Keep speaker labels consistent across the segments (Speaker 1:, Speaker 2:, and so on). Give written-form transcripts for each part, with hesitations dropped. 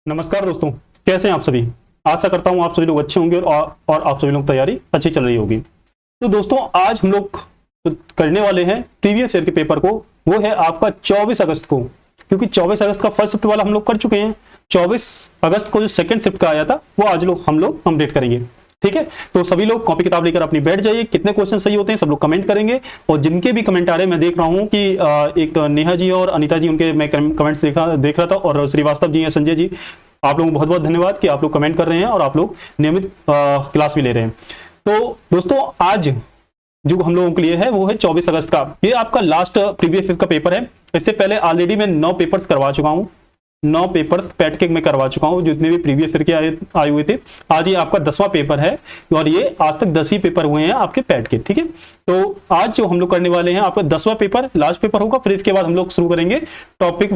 Speaker 1: नमस्कार दोस्तों, कैसे हैं आप सभी। आशा करता हूं आप सभी लोग अच्छे होंगे और आप सभी लोग तैयारी अच्छी चल रही होगी। तो दोस्तों आज हम लोग करने वाले हैं प्रीवियस ईयर के पेपर को। वो है आपका 24 अगस्त को, क्योंकि 24 अगस्त का फर्स्ट शिफ्ट वाला हम लोग कर चुके हैं। 24 अगस्त को जो सेकंड शिफ्ट का आया था वो आज हम लोग कंप्लीट करेंगे। ठीक है, तो सभी लोग कॉपी किताब लेकर अपनी बैठ जाइए। कितने क्वेश्चन सही होते हैं सब लोग कमेंट करेंगे। और जिनके भी कमेंट आ रहे हैं, मैं देख रहा हूं कि एक नेहा जी और अनीता जी, उनके मैं कमेंट्स देख रहा था, और श्रीवास्तव जी हैं, संजय जी, आप लोगों को बहुत बहुत धन्यवाद कि आप लोग कमेंट कर रहे हैं और आप लोग नियमित क्लास भी ले रहे हैं। तो दोस्तों आज जो हम लोगों के लिए है वो है 24 अगस्त का। ये आपका लास्ट प्रीवियस ईयर का पेपर है। इससे पहले ऑलरेडी मैं 9 पेपर्स करवा चुका हूँ। 9 पेपर्स पैटकेक में करवा चुका हूँ, जितने भी प्रीवियस ईयर के आए हुए थे। आज ये आपका 10वां पेपर है और ये आज तक 10 ही पेपर हुए हैं आपके पैटकेक। ठीक है, तो आज जो हम लोग करने वाले हैं आपका 10वां पेपर लास्ट पेपर होगा। फिर इसके बाद हम लोग शुरू करेंगे टॉपिक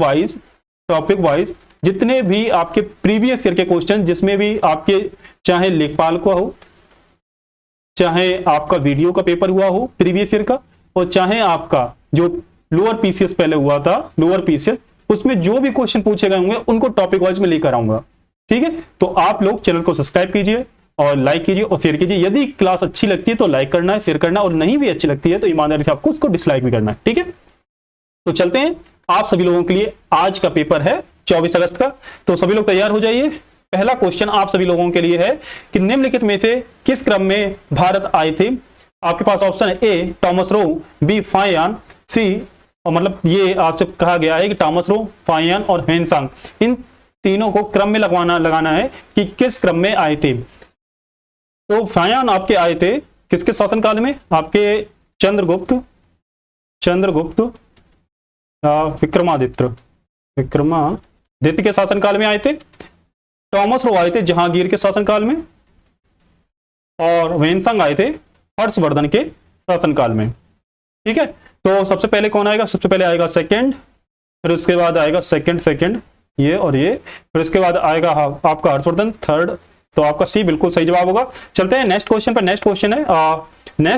Speaker 1: वाइज जितने भी आपके प्रीवियस ईयर के क्वेश्चन, जिसमें भी आपके चाहे लेखपाल का हो, चाहे आपका वीडियो का पेपर हुआ हो प्रीवियस ईयर का, और चाहे आपका जो लोअर पीसीएस पहले हुआ था, लोअर पीसीएस, उसमें जो भी क्वेश्चन पूछे गए होंगे उनको टॉपिक वाइज में लेकर आऊंगा। ठीक है, तो आप लोग चैनल को सब्सक्राइब कीजिए और लाइक कीजिए और शेयर कीजिए। यदि क्लास अच्छी लगती है तो लाइक करना है, शेयर करना है, और नहीं भी अच्छी लगती है तो ईमानदारी से आपको उसको डिसलाइक भी करना है। ठीक है, तो चलते हैं। आप सभी लोगों के लिए आज का पेपर है 24 अगस्त का, तो सभी लोग तैयार हो जाइए। पहला क्वेश्चन आप सभी लोगों के लिए है कि निम्नलिखित में से किस क्रम में भारत आए थे। आपके पास ऑप्शन है ए टॉमस रो, बी फायान, सी, और मतलब ये आपसे कहा गया है कि टॉमस रो, फायान और ह्वेनसांग, इन तीनों को क्रम में लगाना है कि किस क्रम में आए थे। तो फायान आपके आए थे किसके शासनकाल में? आपके चंद्रगुप्त विक्रमादित्य के शासनकाल में आए थे। टॉमस रो आए थे जहांगीर के शासनकाल में, और ह्वेनसांग आए थे हर्षवर्धन के शासनकाल में। ठीक है, तो सबसे पहले कौन आएगा? सबसे पहले आएगा सेकंड, फिर उसके बाद आएगा सेकंड ये और ये, फिर उसके बाद आएगा आपका हर्षवर्धन थर्ड। तो आपका सी बिल्कुल सही जवाब होगा। चलते हैं नेक्स्ट क्वेश्चन पर। नेक्स्ट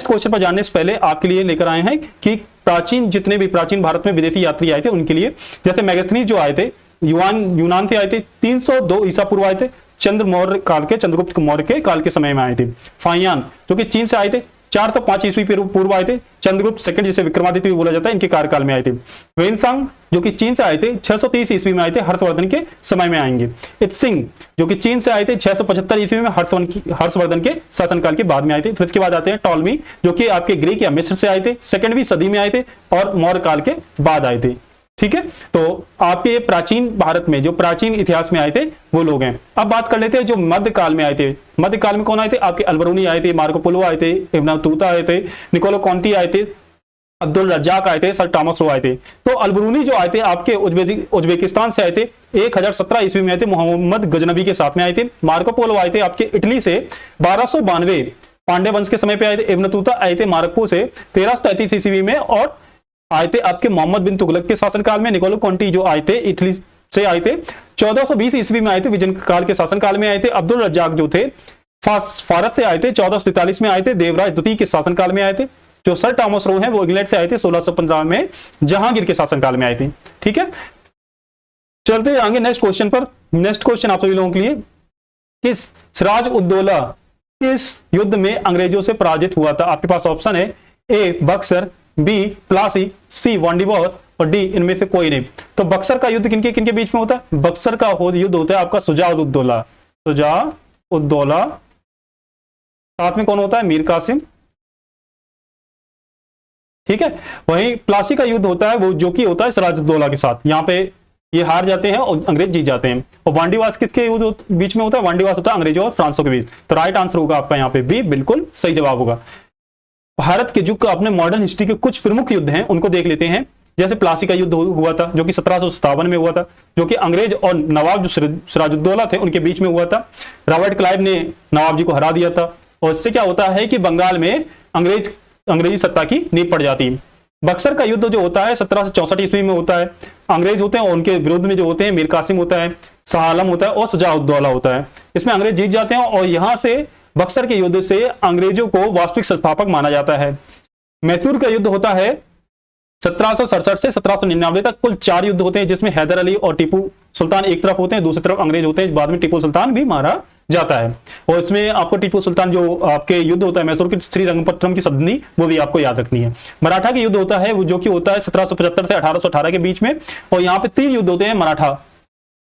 Speaker 1: क्वेश्चन पर जानने से पहले आपके लिए लेकर आए हैं कि जितने भी प्राचीन भारत में विदेशी यात्री आए थे उनके लिए, जैसे मैगस्थनीज जो आए थे यूनान से आए थे, 302 ईसा पूर्व आए थे, चंद्रगुप्त मौर्य के काल के समय में आए थे। फायान जो कि चीन से आए थे, 405 ईस्वी पूर्व आए थे। चंद्रगुप्त सेकंड, जिसे विक्रमादित्य भी बोला जाता है, इनके कार्यकाल में आए थे। ह्वेनसांग जो कि चीन से आए थे, 630 ईस्वी में आए थे, हर्षवर्धन के समय में आएंगे। इत्सिंग जो कि चीन से आए थे, 675 ईस्वी में, हर्षवर्धन के शासनकाल के बाद में आए थे। फिर इसके बाद आते हैं टॉलमी जो कि आपके ग्रीक या मिस्र से आए थे, सेकंडवीं सदी में आए थे और मौर्य काल के बाद आए थे। ठीक है, तो आपके प्राचीन भारत में जो प्राचीन इतिहास में आए थे वो लोग हैं। अब बात कर लेते हैं जो मध्यकाल में आए थे। मध्यकाल में कौन आए थे? आपके अल्बरूनी आए थे, मार्को पोलो आए थे, इब्न बतूता आए थे, निकोलो कॉन्टी आए थे, अब्दुल रज्जाक आए थे, सर टॉमस रो आए थे। तो अल्बरूनी जो आए थे आपके उज्बेकिस्तान से आए थे, 1017 ईस्वी में आए थे, मोहम्मद गजनबी के साथ में आए थे। मार्को पोलो आए थे आपके इटली से 1292 पांड्य वंश के समय पे आए थे। इब्न बतूता आए थे मार्को से 1333 ईस्वी में और आए थे आपके मोहम्मद बिन तुगलक के शासनकाल में। निकोलो कॉन्टी जो आए थे इटली से आए थे, 1420 ईस्वी में आए थे, विजन काल के शासनकाल में आए थे। अब्दुल रज्जाक जो थे फारस से आए थे, 1443 में आए थे, देवराज द्वितीय के शासनकाल में आए थे। जो सर टॉमस रो हैं वो इंग्लैंड से आए थे, 1615 में जहांगीर के शासनकाल में आए थे। ठीक है, चलते आगे नेक्स्ट क्वेश्चन पर। नेक्स्ट क्वेश्चन आप सभी लोगों के लिए, किस सिराज उद्दौला किस युद्ध में अंग्रेजों से पराजित हुआ था? आपके पास ऑप्शन है ए बक्सर, बी प्लासी, सी वांडीवॉस और डी इनमें से कोई नहीं। तो बक्सर का युद्ध किनके किनके बीच में होता है? बक्सर का युद्ध होता है आपका शुजा-उद-दौला, साथ में कौन होता है? मीर कासिम। ठीक है, वहीं प्लासी का युद्ध होता है वो जो कि होता है सिराजुद्दौला के साथ। यहाँ पे ये हार जाते हैं और अंग्रेज जीत जाते हैं। और वांडीवास किसके बीच में होता है? वांडीवास होता है अंग्रेजों और फ्रांसों के बीच। तो राइट आंसर होगा आपका यहाँ पे बी, बिल्कुल सही जवाब होगा। भारत के युग का अपने मॉडर्न हिस्ट्री के कुछ प्रमुख युद्ध हैं उनको देख लेते हैं। जैसे प्लासी का युद्ध हुआ था जो कि 1757 में हुआ था, जो कि अंग्रेज और नवाब जो सिराजुद्दौला थे उनके बीच में हुआ था। रॉबर्ट क्लाइव ने नवाब जी को हरा दिया था और इससे क्या होता है कि बंगाल में अंग्रेजी सत्ता की नींव पड़ जाती है। बक्सर का युद्ध जो होता है 1764 ईस्वी में होता है। अंग्रेज होते हैं और उनके विरुद्ध में जो होते हैं मीर कासिम होता है, शाह आलम होता है और शुजा-उद-दौला होता है। इसमें अंग्रेज जीत जाते हैं और यहां से बक्सर के युद्ध से अंग्रेजों को वास्तविक संस्थापक माना जाता है। मैसूर का युद्ध होता है 1767 से 1799 तक। कुल 4 युद्ध होते हैं जिसमें हैदर अली और टीपू सुल्तान एक तरफ होते हैं, दूसरी तरफ अंग्रेज होते हैं, बाद में टीपू सुल्तान भी मारा जाता है। और इसमें आपको टीपू सुल्तान जो आपके युद्ध होता है मैसूर की श्रीरंगपट्टनम की संधि, वो भी आपको याद रखनी है। मराठा के युद्ध होता है वो जो कि होता है 1775 से 1818 के बीच में, और यहाँ पे 3 युद्ध होते हैं मराठा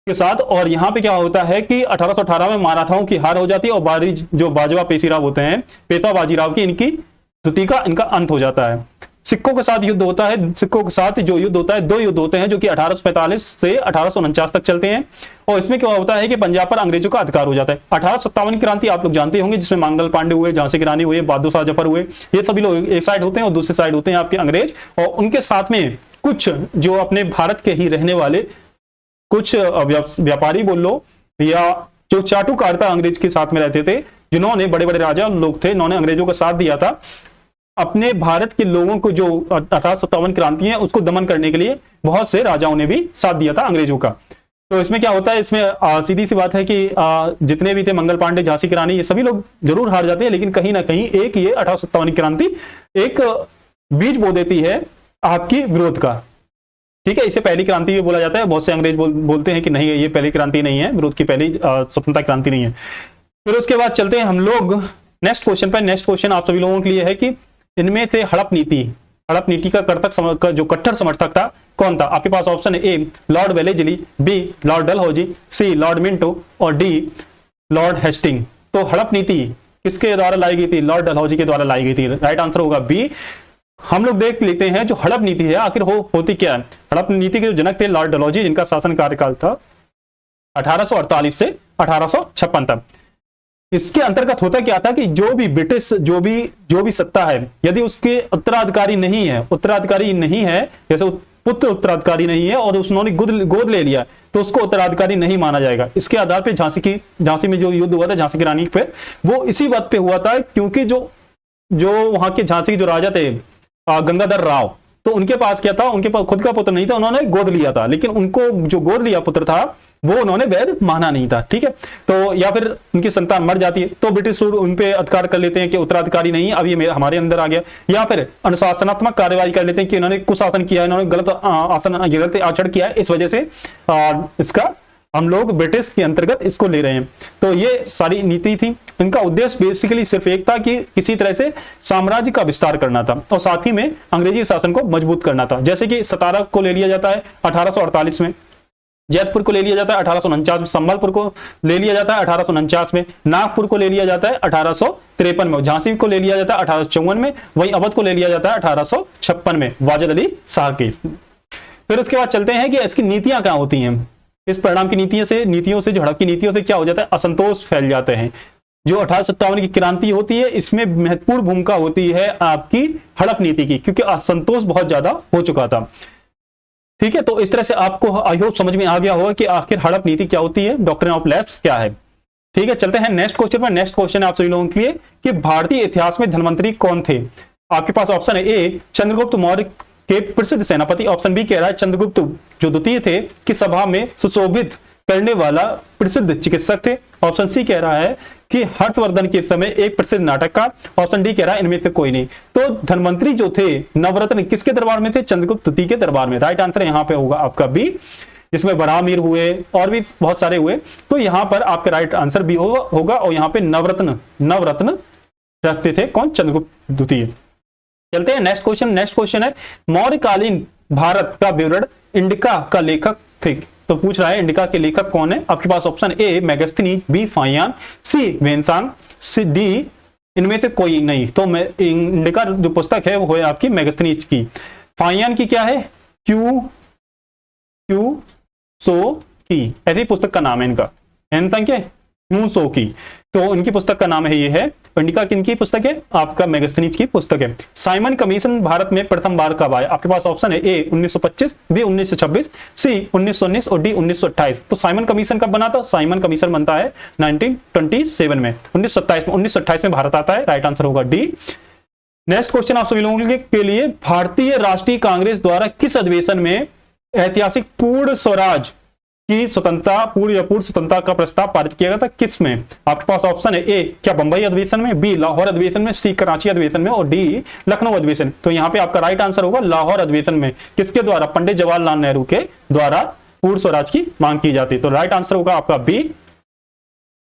Speaker 1: के साथ। और यहाँ पे क्या होता है कि 1818 में मराठाओं की हार हो जाती है और जो बाजवा पेशीराव होते हैं, पेशवा बाजीराव की, इनकी स्तुति का इनका अंत हो जाता है। सिक्कों के साथ युद्ध होता है, सिक्कों के साथ जो युद्ध होता है 2 युद्ध होते हैं जो कि 1845 से 1849 तक चलते हैं। और इसमें क्या होता है कि पंजाब पर अंग्रेजों का अधिकार हो जाता है। 1857 की क्रांति आप लोग जानते होंगे, जिसमें मंगल पांडे हुए, झांसी की रानी हुए, बहादुर शाह जफर हुए, ये सभी लोग एक साइड होते हैं और दूसरी साइड होते हैं आपके अंग्रेज। और उनके साथ में कुछ जो अपने भारत के ही रहने वाले कुछ व्यापारी बोल लो, या जो चाटुकारिता अंग्रेज के साथ में रहते थे, जिन्होंने बड़े बड़े राजा लोग थे, इन्होंने अंग्रेजों का साथ दिया था अपने भारत के लोगों को। जो 1857 क्रांति है उसको दमन करने के लिए बहुत से राजाओं ने भी साथ दिया था अंग्रेजों का। तो इसमें क्या होता है, इसमें सीधी सी बात है कि जितने भी थे मंगल पांडे, झांसी की रानी, ये सभी लोग जरूर हार जाते हैं, लेकिन कहीं ना कहीं एक ये 1857 क्रांति एक बीज बो देती है आपकी विरोध का। ठीक है, इसे पहली क्रांति भी बोला जाता है। बहुत से अंग्रेज बोलते हैं कि नहीं, ये पहली क्रांति नहीं है, विरोध की पहली स्वतंत्रता क्रांति नहीं है। फिर उसके बाद चलते हैं हम लोग नेक्स्ट क्वेश्चन पर। नेक्स्ट क्वेश्चन आप सभी लोगों के लिए है कि इनमें से हड़प नीति का जो कट्टर समर्थक था कौन था? आपके पास ऑप्शन है, A lord Wellesley, B lord Dalhousie, C lord Minto और डी लॉर्ड हेस्टिंग। तो हड़प नीति किसके द्वारा लाई गई थी? लॉर्ड डलहौजी के द्वारा लाई गई थी। राइट आंसर होगा बी। हम लोग देख लेते हैं जो हड़प नीति है आखिर होती क्या है। हड़प नीति के जो जनक थे लॉर्ड डलहौजी, जिनका शासन कार्यकाल था 1848 से 1856 तक। इसके अंतर्गत होता क्या था कि जो भी ब्रिटिश जो भी सत्ता है, यदि उसके उत्तराधिकारी नहीं है, जैसे पुत्र उत्तराधिकारी नहीं है और उन्होंने गोद ले लिया, तो उसको उत्तराधिकारी नहीं माना जाएगा। इसके आधार पे झांसी में जो युद्ध हुआ था झांसी की रानी पे, वो इसी बात पे हुआ था क्योंकि जो वहां के झांसी के जो राजा थे गंगाधर राव, तो उनके पास क्या था, उनके पास खुद का पुत्र नहीं था, उन्होंने गोद लिया था, लेकिन उनको जो गोद लिया पुत्र था वो उन्होंने वैध माना नहीं था। ठीक है, तो या फिर उनकी संतान मर जाती है तो ब्रिटिश उन पे अधिकार कर लेते हैं कि उत्तराधिकारी नहीं, अब ये हमारे अंदर आ गया, या फिर अनुशासनात्मक कार्यवाही कर लेते हैं कि इन्होंने कुशासन किया, इन्होंने गलत आचरण किया है, इस वजह से इसका हम लोग ब्रिटिश के अंतर्गत इसको ले रहे हैं। तो ये सारी नीति थी। इनका उद्देश्य बेसिकली सिर्फ एक था कि किसी तरह से साम्राज्य का विस्तार करना था और साथ ही में अंग्रेजी शासन को मजबूत करना था। जैसे कि सतारा को ले लिया जाता है 1848 में, जैतपुर को ले लिया जाता है 1849 में, संबलपुर को ले लिया जाता है 1849 में, नागपुर को ले लिया जाता है 1853 में, झांसी को ले लिया जाता है 1854 में, वहीं अवध को ले लिया जाता है 1856 में वाजिद अली शाह के। फिर उसके बाद चलते हैं कि इसकी नीतियां क्या होती हैं। इस परिणाम की नीतियों से जो हड़प की नीतियों से क्या हो जाता है, असंतोष फैल जाते हैं। जो 1857 की क्रांति होती है, इसमें महत्वपूर्ण भूमिका होती है आपकी हड़प नीति की, क्योंकि असंतोष बहुत ज्यादा हो चुका था। ठीक है, तो इस तरह से आपको आई होप समझ में आ गया होगा कि आखिर हड़प नीति क्या होती है, डॉक्ट्रिन ऑफ लैप्स क्या है। ठीक है, चलते हैं नेक्स्ट क्वेश्चन पर। नेक्स्ट क्वेश्चन आप सभी लोगों के लिए कि भारतीय इतिहास में धनवंतरी कौन थे? आपके पास ऑप्शन है, ए चंद्रगुप्त मौर्य के प्रसिद्ध सेनापति, ऑप्शन बी कह रहा है चंद्रगुप्त जो द्वितीय थे कि सभा में सुशोभित करने वाला प्रसिद्ध चिकित्सक थे, ऑप्शन सी कह रहा है कि हर्षवर्धन के समय एक प्रसिद्ध नाटककार, ऑप्शन डी कह रहा है इनमें से कोई नहीं। तो धनवंतरी जो थे नवरत्न किसके दरबार में थे? चंद्रगुप्त द्वितीय के दरबार में। राइट आंसर यहाँ पे होगा आपका बी, जिसमें बरामीर हुए और भी बहुत सारे हुए, तो यहाँ पर आपका राइट आंसर बी होगा। और यहाँ पे नवरत्न रखते थे कौन? चंद्रगुप्त द्वितीय। चलते हैं नेक्स्ट क्वेश्चन। नेक्स्ट क्वेश्चन है मौर्यकालीन भारत का विवरण इंडिका का लेखक थे। तो पूछ रहा है इंडिका के लेखक कौन है? आपके पास option A Megasthenes, B Fahien, C Xuanzang, C D इनमें से कोई नहीं। तो इंडिका जो पुस्तक है वो है आपकी मेगास्थनीज की। फाहियान की क्या है? क्यू सो की, ऐसी पुस्तक का नाम है इनका। वेनसांग क्या है? क्यू सो की। तो इनकी पुस्तक का नाम है ये है। इंडिका किनकी पुस्तक है? आपका मेगास्थनीज की पुस्तक है। साइमन कमीशन भारत में प्रथम बार कब आया? आपके पास ऑप्शन है, ए 1925, बी 1926, सी 1919 और डी 1928। तो साइमन कमीशन कब बना था? साइमन कमीशन बनता है 1927 में, 1927 में भारत आता है। राइट आंसर होगा डी। नेक्स्ट क्वेश्चन आप सभी लोगों के लिए, भारतीय राष्ट्रीय कांग्रेस द्वारा किस अधिवेशन में ऐतिहासिक पूर्ण स्वराज की स्वतंत्रता पूर्ण स्वतंत्रता का प्रस्ताव पारित किया गया था? किस में? आपके पास ऑप्शन है, ए क्या बंबई अधिवेशन में, बी लाहौर अधिवेशन में, सी कराची अधिवेशन में और डी लखनऊ अधिवेशन। तो यहाँ पे आपका राइट आंसर होगा लाहौर अधिवेशन में। किसके द्वारा? पंडित जवाहरलाल नेहरू के द्वारा पूर्ण स्वराज की मांग की जाती है। तो राइट आंसर होगा आपका बी।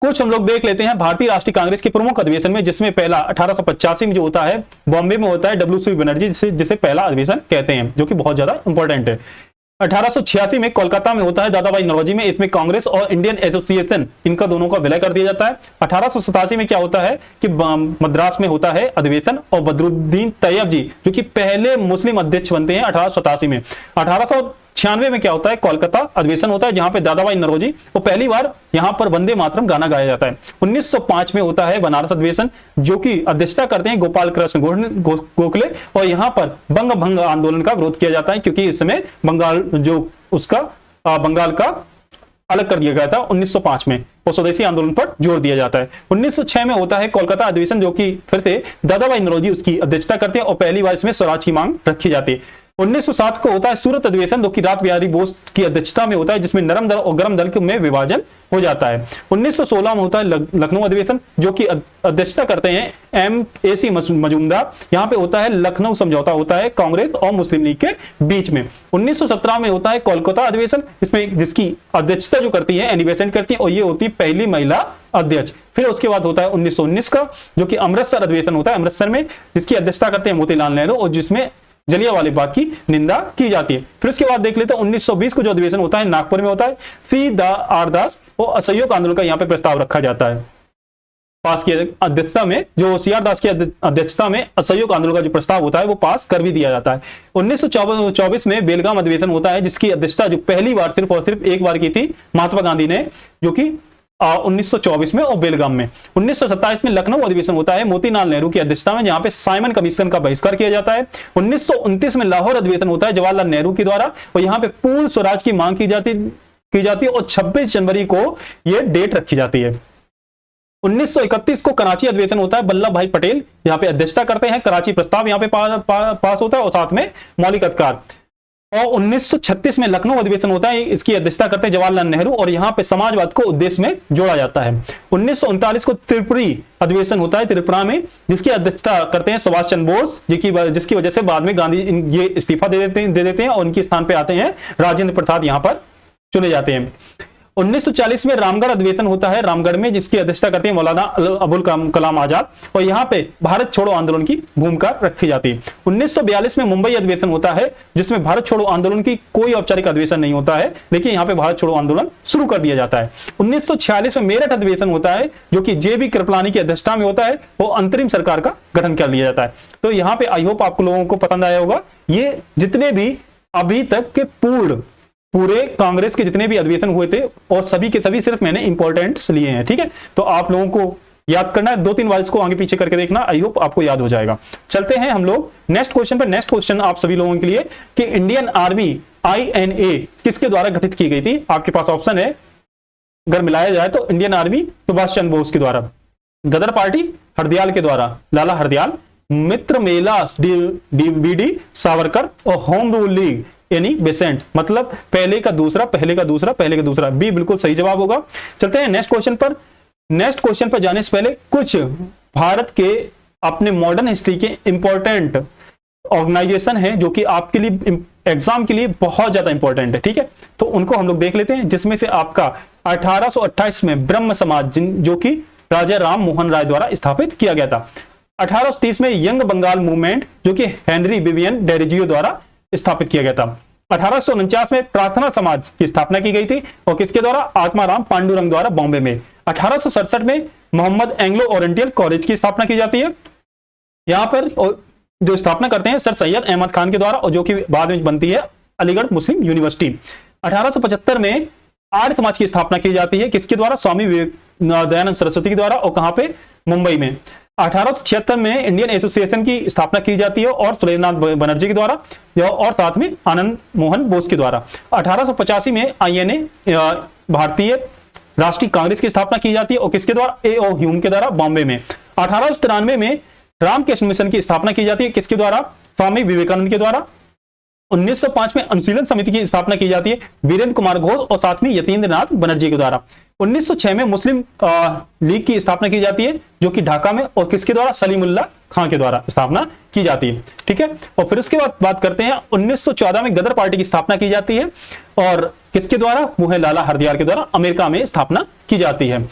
Speaker 1: कुछ हम लोग देख लेते हैं भारतीय राष्ट्रीय कांग्रेस के प्रमुख अधिवेशन में, जिसमें पहला 1885 में जो होता है बॉम्बे में होता है, डब्ल्यू.सी. बनर्जी जिसे पहला अधिवेशन कहते हैं, जो कि बहुत ज्यादा इंपॉर्टेंट है। 1886 में कोलकाता में होता है दादा भाई नौरोजी में, इसमें कांग्रेस और इंडियन एसोसिएशन इनका दोनों का विलय कर दिया जाता है। 1887 में क्या होता है कि मद्रास में होता है अधिवेशन और बदरुद्दीन तैयब जी जो कि पहले मुस्लिम अध्यक्ष बनते हैं 1887 में। 1896 में क्या होता है, कोलकाता अधिवेशन होता है जहां पे दादा भाई नौरोजी वो पहली बार यहां पर वंदे मातरम गाना गाया जाता है। 1905 में होता है बनारस अधिवेशन जो कि अध्यक्षता करते हैं गोपाल कृष्ण गोखले, और यहां पर बंग भंग आंदोलन का विरोध किया जाता है क्योंकि इस समय बंगाल जो उसका बंगाल का अलग कर दिया गया था 1905 में, और स्वदेशी आंदोलन पर जोर दिया जाता है। 1906 में होता है कोलकाता अधिवेशन जो कि फिर से दादा भाई नौरोजी उसकी अध्यक्षता करते हैं और पहली बार इसमें स्वराज की मांग रखी जाती है। 1907 को होता है सूरत अधिवेशन जो कि रात बिहारी बोस की अध्यक्षता में होता है, जिसमें नरम दल और गर्म दल में विभाजन हो जाता है। 1916 में होता है लखनऊ अधिवेशन जो कि अध्यक्षता करते हैं M.A.C. मजूमदार। यहाँ पे होता है लखनऊ समझौता होता है कांग्रेस और मुस्लिम लीग के बीच में। 1917 में होता है कोलकाता अधिवेशन, इसमें जिसकी अध्यक्षता जो करती है एनी बेसेंट करती है, और ये होती है पहली महिला अध्यक्ष। फिर उसके बाद होता है 1919 का जो कि अमृतसर अधिवेशन होता है अमृतसर में, जिसकी अध्यक्षता करते हैं मोतीलाल नेहरू और जिसमें जलियांवाला बाग की निंदा की जाती है। फिर उसके बाद देख लेते हैं 1920 को जो अधिवेशन होता है नागपुर में होता है, C.R. दास और असहयोग आंदोलन का यहाँ पे प्रस्ताव रखा जाता है। पास की अध्यक्षता में जो C.R. दास की अध्यक्षता में असहयोग आंदोलन का जो प्रस्ताव होता है वो पास कर भी दिया जाता है। 1924 में बेलगाम अधिवेशन होता है जिसकी अध्यक्षता जो पहली बार सिर्फ और सिर्फ एक बार की थी महात्मा गांधी ने, जो कि 1924 में और बेलगाम में। 1927 में लखनऊ अधिवेशन होता है मोतीलाल नेहरू की अध्यक्षता में, जहां पे साइमन कमीशन का बहिष्कार किया जाता है। 1929 में लाहौर अधिवेशन होता है जवाहरलाल नेहरू के द्वारा, और यहां पे पूर्ण स्वराज की मांग की जाती है और 26 जनवरी को यह डेट रखी जाती है। 1931 को कराची अधिवेशन होता है, वल्लभ भाई पटेल यहाँ पे अध्यक्षता करते हैं, कराची प्रस्ताव यहाँ पे पास होता है और साथ में मौलिक अधिकार। और 1936 में लखनऊ अधिवेशन होता है, इसकी अध्यक्षता करते हैं जवाहरलाल नेहरू और यहाँ पे समाजवाद को उद्देश्य में जोड़ा जाता है। 1939 को त्रिपुरी अधिवेशन होता है त्रिपुरा में, जिसकी अध्यक्षता करते हैं सुभाष चंद्र बोस, जिसकी वजह से बाद में गांधी ये इस्तीफा दे देते हैं और उनके स्थान पे आते हैं राजेंद्र प्रसाद, यहाँ पर चुने जाते हैं। 1940 में रामगढ़ अधिवेशन होता है रामगढ़ में, जिसकी अध्यक्षता करते हैं मौलाना अबुल कलाम आजाद, और यहाँ पे भारत छोड़ो आंदोलन की भूमिका रखी जाती है। 1942 में मुंबई अधिवेशन होता है जिसमें भारत छोड़ो आंदोलन की कोई औपचारिक अधिवेशन नहीं होता है, लेकिन यहाँ पे भारत छोड़ो आंदोलन शुरू कर दिया जाता है। 1946 में मेरठ अधिवेशन होता है जो कि JB कृपलानी की अध्यक्षता में होता है, वो अंतरिम सरकार का गठन कर लिया जाता है। तो यहाँ पे आई होप आपको लोगों को पसंद आया होगा। ये जितने भी अभी तक के पूरे कांग्रेस के जितने भी अधिवेशन हुए थे और सभी के सभी सिर्फ मैंने इंपॉर्टेंट्स लिए हैं, ठीक है। तो आप लोगों को याद करना है, 2-3 बार इसको आगे पीछे करके देखना, आई होप आपको याद हो जाएगा। चलते हैं हम लोग नेक्स्ट क्वेश्चन पर। नेक्स्ट क्वेश्चन आप सभी लोगों के लिए कि इंडियन आर्मी INA किसके द्वारा गठित की गई थी। आपके पास ऑप्शन है, अगर मिलाया जाए तो इंडियन आर्मी सुभाष चंद्र बोस के द्वारा, गदर पार्टी हरदयाल के द्वारा लाला हरदयाल, मित्र मेला DVD सावरकर, और होम रूल लीग यानी बेसेंट, मतलब पहले का दूसरा पहले का दूसरा पहले का दूसरा। बी बिल्कुल सही जवाब होगा। चलते हैं नेक्स्ट क्वेश्चन पर। नेक्स्ट क्वेश्चन पर जाने से पहले कुछ भारत के अपने मॉडर्न हिस्ट्री के इंपॉर्टेंट ऑर्गेनाइजेशन है जो कि आपके लिए एग्जाम के लिए बहुत ज्यादा इंपॉर्टेंट है, ठीक है। तो उनको हम लोग देख लेते हैं, जिसमें से आपका 1828 में ब्रह्म समाज जो कि राजा राम मोहन राय द्वारा स्थापित किया गया था। 1830 में यंग बंगाल मूवमेंट जो कि हेनरी विवियन डेरिजियो द्वारा स्थापित किया गया था। 1849 में प्रार्थना समाज की स्थापना की गई थी, और किसके द्वारा, आत्माराम पांडुरंग द्वारा बॉम्बे में। 1867 में मोहम्मद एंग्लो ओरिएंटल कॉलेज की स्थापना की जाती है, यहां पर जो स्थापना करते हैं सर सैयद अहमद खान के द्वारा, और जो कि बाद में बनती है अलीगढ़ मुस्लिम यूनिवर्सिटी। 1875 में आर्य समाज की स्थापना की जाती है, किसके द्वारा, स्वामी दयानंद सरस्वती के द्वारा, और कहां पे, मुंबई में। 1876 में इंडियन एसोसिएशन की स्थापना की जाती है और सुरेंद्रनाथ बनर्जी के द्वारा, और साथ में आनंद मोहन बोस के द्वारा। 1885 में INA भारतीय राष्ट्रीय कांग्रेस की स्थापना की जाती है, और किसके द्वारा, A.O. ह्यूम के द्वारा, बॉम्बे में। 1893 में रामकृष्ण मिशन की स्थापना की जाती है, किसके द्वारा, स्वामी विवेकानंद के द्वारा। 1905 में अनुशीलन समिति की स्थापना की जाती है वीरेंद्र कुमार घोष और साथ में यतीन्द्र नाथ बनर्जी के द्वारा। 1906 में मुस्लिम लीग की स्थापना की जाती है जो कि ढाका में, और किसके द्वारा, सलीमुल्लाह खां के द्वारा स्थापना की जाती है। ठीक है, और फिर उसके बाद बात करते हैं 1914 में गदर पार्टी की स्थापना की जाती है, और किसके द्वारा? वो है लाला हरदयाल के द्वारा अमेरिका में स्थापना की जाती है।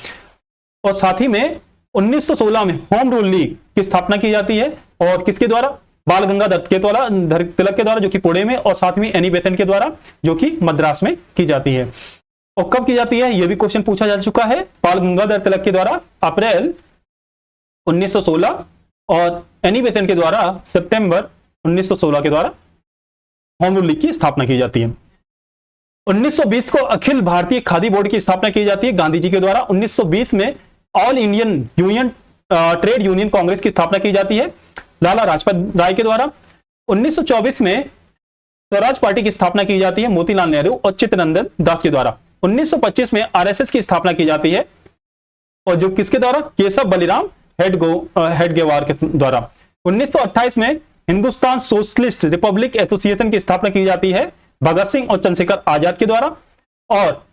Speaker 1: और साथ ही में 1916 में होम रूल लीग की स्थापना की जाती है, और किसके द्वारा? बाल गंगाधर तिलक के द्वारा जो कि पुणे में, और साथ में एनी बेसेंट के द्वारा जो कि मद्रास में की जाती है। और कब की जाती है? यह भी क्वेश्चन पूछा जा चुका है। बाल गंगाधर तिलक के द्वारा अप्रैल 1916 और एनी बेसेंट के द्वारा सितंबर 1916 के द्वारा होम रूल लीग की स्थापना की जाती है। 1920 को अखिल भारतीय खादी बोर्ड की स्थापना की जाती है गांधी जी के द्वारा। 1920 में all Indian union trade union Congress की स्थापना की जाती है लाला लाजपत राय के द्वारा। 1924 में स्वराज पार्टी की स्थापना की जाती है मोतीलाल नेहरू और चित्तरंजन दास के द्वारा। 1925 में आरएसएस की स्थापना की जाती है, और जो किसके द्वारा? केशव बलिराम हेडगेवार के द्वारा। 1928 में हिंदुस्तान सोशलिस्ट रिपब्लिक एसोसिएशन की स्थापना की जाती है भगत सिंह और चंद्रशेखर आजाद के द्वारा। और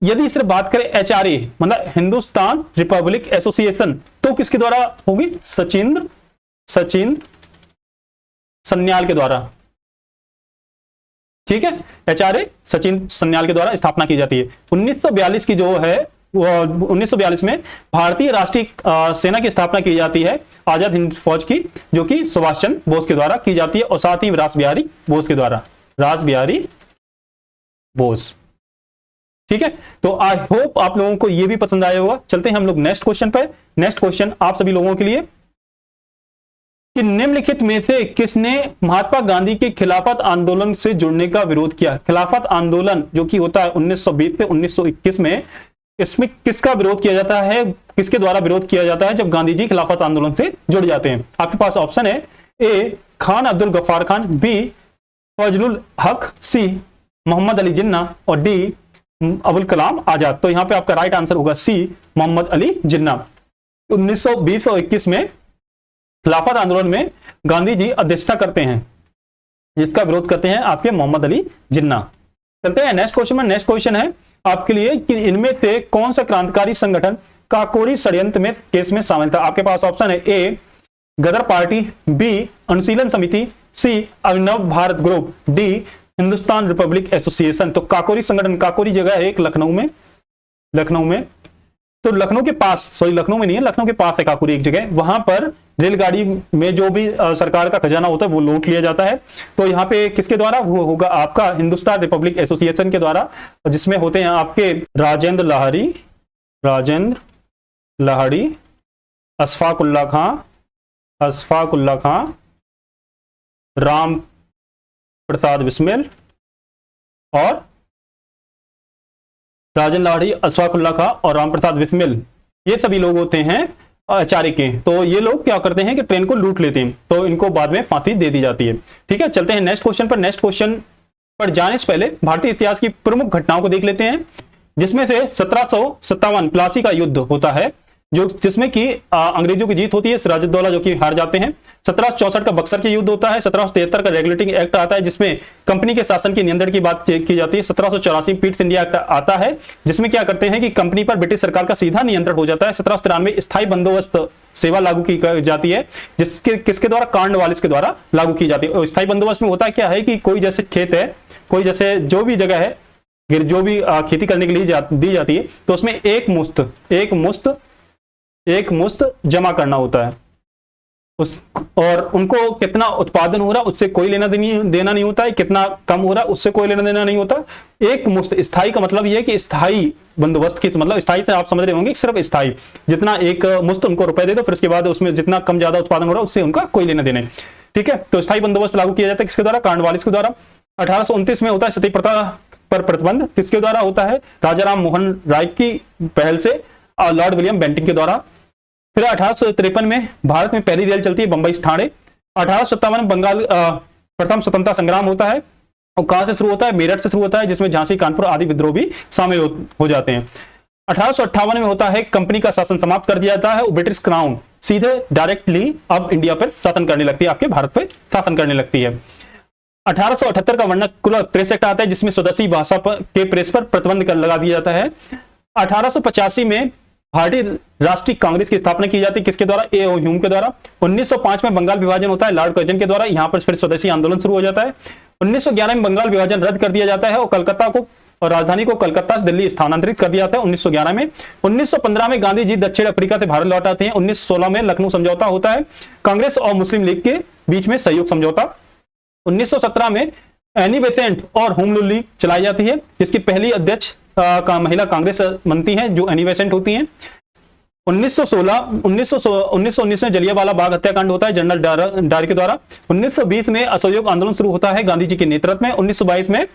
Speaker 1: यदि सिर्फ बात करें एचआरए मतलब हिंदुस्तान रिपब्लिक एसोसिएशन, तो किसके द्वारा होगी? सचिंद्र सन्याल के द्वारा। ठीक है, एचआरए सचिन सन्याल के द्वारा स्थापना की जाती है। 1942 की जो है वो 1942 में भारतीय राष्ट्रीय सेना की स्थापना की जाती है आजाद हिंद फौज की, जो कि सुभाष चंद्र बोस के द्वारा की जाती है, और साथ ही रास बिहारी बोस के द्वारा, रास बिहारी बोस। ठीक है, तो आई होप आप लोगों को यह भी पसंद आया होगा। चलते हैं हम लोग नेक्स्ट क्वेश्चन पर। नेक्स्ट क्वेश्चन आप सभी लोगों के लिए कि निम्नलिखित में से किसने महात्मा गांधी के खिलाफत आंदोलन से जुड़ने का विरोध किया? खिलाफत आंदोलन जो कि होता है 1920 से 1921 में, इसमें किसका विरोध किया जाता है? किसके द्वारा विरोध किया जाता है जब गांधी जी खिलाफत आंदोलन से जुड़ जाते हैं? आपके पास ऑप्शन है ए खान अब्दुल गफ्फार खान, बी फजलुल हक, सी मोहम्मद अली जिन्ना, और डी अबुल कलाम आजाद। तो यहां पे आपका राइट आंसर होगा सी मोहम्मद अली जिन्ना। 1920 और 21 में खिलाफत आंदोलन में गांधी जी अध्यक्षता करते हैं, जिसका विरोध करते हैं आपके मोहम्मद अली जिन्ना। चलते हैं नेक्स्ट क्वेश्चन में। नेक्स्ट क्वेश्चन है आपके लिए कि इनमें से कौन सा क्रांतिकारी संगठन काकोरी षड्यंत्र में केस में शामिल था? आपके पास ऑप्शन है ए गदर party, B Anushilan Samiti, C Abhinav Bharat group, D Hindustan republic association. तो काकोरी संगठन, काकोरी जगह है एक लखनऊ में, तो लखनऊ के पास, सॉरी लखनऊ में नहीं है, लखनऊ के पास है काकोरी एक जगह। वहां पर रेलगाड़ी में जो भी सरकार का खजाना होता है वो लूट लिया जाता है। तो यहाँ पे किसके द्वारा? वो होगा आपका हिंदुस्तान रिपब्लिक एसोसिएशन के द्वारा, जिसमें होते हैं आपके राजेंद्र लाहड़ी, अशफाक उल्ला खां, राम प्रसाद बिस्मिल, और राजेंद्र लाहड़ी, अशफाक उल्ला खां और राम प्रसाद बिस्मिल, ये सभी लोग होते हैं आचार्य के। तो ये लोग क्या करते हैं कि ट्रेन को लूट लेते हैं, तो इनको बाद में फांसी दे दी जाती है। ठीक है, चलते हैं नेक्स्ट क्वेश्चन पर। नेक्स्ट क्वेश्चन पर जाने से पहले भारतीय इतिहास की प्रमुख घटनाओं को देख लेते हैं, जिसमें से 1757 प्लासी का युद्ध होता है, जिसमें कि अंग्रेजों की जीत होती है, सिराजुद्दौला जो कि हार जाते हैं। 1764 का बक्सर के युद्ध होता है। 1773 का रेगुलेटिंग एक्ट आता है, जिसमें कंपनी के शासन के नियंत्रण की बात की जाती है। 1784 पीट्स इंडिया एक्ट आता है, जिसमें क्या करते हैं कि कंपनी पर ब्रिटिश सरकार का सीधा नियंत्रण हो जाता है। 1793 स्थायी बंदोबस्त सेवा लागू की जाती है, जिसके किसके द्वारा? कॉर्नवालिस के द्वारा लागू की जाती है। स्थायी बंदोबस्त में होता क्या है कि कोई जैसे खेत है, कोई जैसे जो भी जगह है, जो भी खेती करने के लिए दी जाती है, तो उसमें एक मुश्त जमा करना होता है और उनको कितना उत्पादन हो रहा है उससे कोई लेना देना नहीं होता है, कितना कम हो रहा है उससे कोई लेना देना नहीं होता। एक मुश्त, स्थायी का मतलब यह है कि स्थायी बंदोबस्त की, मतलब स्थायी से आप समझ रहे होंगे सिर्फ स्थायी, जितना एक मुश्त उनको रुपए दे दो, फिर उसके बाद उसमें जितना कम ज्यादा उत्पादन हो रहा है उससे उनका कोई लेना देना। ठीक है, तो स्थायी बंदोबस्त लागू किया जाता है किसके द्वारा? कॉर्नवालिस के द्वारा। 1829 में होता है सती प्रथा पर प्रतिबंध, किसके द्वारा होता है? राजा राम मोहन राय की पहल से और लॉर्ड विलियम बेंटिंग के द्वारा। फिर 1853 में भारत में पहली रेल चलती है बंबई से ठाणे। 1857 में बंगाल प्रथम स्वतंत्रता संग्राम होता है, और कहां से शुरू होता है? मेरठ से शुरू होता है, जिसमें झांसी, कानपुर आदि विद्रोह भी शामिल हो जाते हैं। 1858 में होता है कंपनी का शासन समाप्त कर दिया जाता है, ब्रिटिश क्राउन सीधे डायरेक्टली अब इंडिया पर शासन करने लगती है, आपके भारत पर शासन करने लगती है। 1878 का वर्नाक्युलर प्रेस एक्ट आता है, जिसमें स्वदेशी भाषा के प्रेस पर प्रतिबंध लगा दिया जाता है। 1885 में भारतीय राष्ट्रीय कांग्रेस की स्थापना की जाती है किसके द्वारा? ए ह्यूम के द्वारा। 1905 में बंगाल विभाजन होता है लॉर्ड कर्जन के द्वारा, यहां पर फिर स्वदेशी आंदोलन शुरू हो जाता है। 1911 में बंगाल विभाजन रद्द कर दिया जाता है और कलकत्ता को और राजधानी को कलकत्ता से दिल्ली स्थानांतरित कर दिया जाता है 1911 में। 1915 में गांधी जी दक्षिण अफ्रीका से भारत लौट आते हैं। 1916 में लखनऊ समझौता होता है, कांग्रेस और मुस्लिम लीग के बीच में सहयोग समझौता। 1917 में एनी बेसेंट और होम रूल लीग चलाई जाती है, जिसकी पहली अध्यक्ष का महिला कांग्रेस बनती है जो एनी बेसेंट होती हैं। 1919 में जलियांवाला बाग हत्याकांड होता है जनरल डायर के द्वारा। 1920 में असहयोग आंदोलन शुरू होता है गांधी जी के नेतृत्व में। 1922 में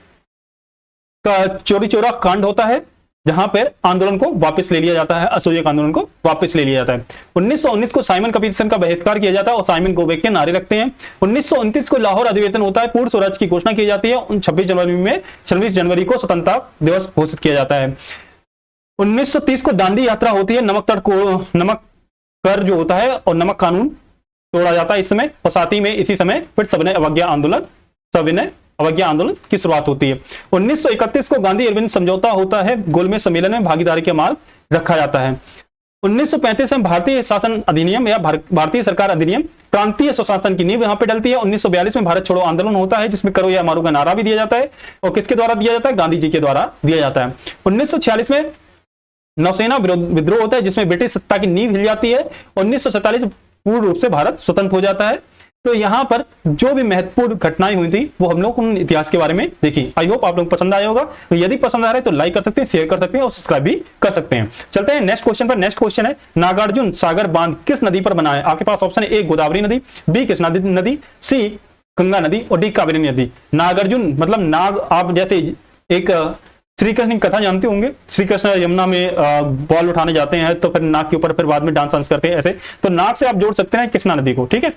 Speaker 1: चोरी चोरा कांड होता है, जहां पर आंदोलन को वापस ले लिया जाता है, असहयोग आंदोलन को वापस ले लिया जाता है। 1919 को साइमन कमीशन का बहिष्कार किया जाता है और साइमन गो बैक के नारे लगते हैं। 1929 को लाहौर अधिवेशन होता है, पूर्ण स्वराज की घोषणा की जाती है। 26 जनवरी को स्वतंत्रता दिवस घोषित किया जाता है। 1930 को दांडी यात्रा होती है, नमक कर जो होता है और नमक कानून तोड़ा जाता है इस समय, और साथ ही में इसी समय फिर सविनय अवज्ञा आंदोलन की शुरुआत होती है। 1931 को गांधी इरविन समझौता होता है, गोलमेज सम्मेलन में भागीदारी के मार्ग रखा जाता है। 1935 में भारतीय शासन अधिनियम या भारतीय सरकार अधिनियम प्रांतीय स्वशासन की नींव यहां पे डलती है। 1942 में भारत छोड़ो आंदोलन होता है, जिसमें करो या मारो का नारा भी दिया जाता है, और किसके द्वारा दिया जाता है? गांधी जी के द्वारा दिया जाता है। 1946 में नौसेना विद्रोह होता है, जिसमें ब्रिटिश सत्ता की नींव हिल जाती है। 1947 पूर्ण रूप से भारत स्वतंत्र हो जाता है। तो यहां पर जो भी महत्वपूर्ण घटनाएं हुई थी वो हम लोग उन इतिहास के बारे में देखी। आई होप आप लोग पसंद आया होगा। तो यदि पसंद आ रहा है तो लाइक कर सकते हैं, शेयर कर सकते हैं और सब्सक्राइब भी कर सकते हैं। चलते हैं नेक्स्ट क्वेश्चन पर। नेक्स्ट क्वेश्चन है नागार्जुन सागर बांध किस नदी पर बना है? आपके पास ऑप्शन है ए गोदावरी नदी, बी कृष्णा नदी, सी गंगा नदी और डी कावेरी नदी। नागार्जुन मतलब नाग, आप जैसे एक श्री कृष्ण की कथा जानते होंगे, श्री कृष्ण यमुना में बॉल उठाने जाते हैं तो फिर नाग के ऊपर फिर बाद में डांस करते हैं, ऐसे तो नाग से आप जोड़ सकते हैं कृष्णा नदी को। ठीक है,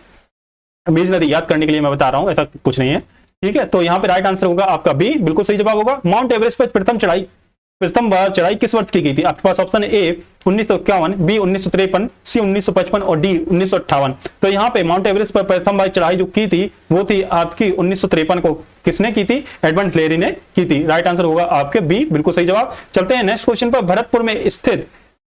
Speaker 1: बीज नदी याद करने के लिए मैं बता रहा हूं, ऐसा कुछ नहीं है। ठीक है, तो यहां पे राइट आंसर होगा आपका बी, बिल्कुल सही जवाब होगा। माउंट एवरेस्ट पर प्रथम बार चढ़ाई किस वर्ष की गई थी? आपके पास ऑप्शन ए 1951, बी 1953, सी 1955 और डी 1958। तो यहाँ पे माउंट एवरेस्ट पर प्रथम बार चढ़ाई जो की थी वो थी आपकी 1953 को। किसने की थी? एडमंड हिलेरी ने की थी। राइट आंसर होगा आपके बी, बिल्कुल सही जवाब। चलते हैं नेक्स्ट क्वेश्चन पर। भरतपुर में स्थित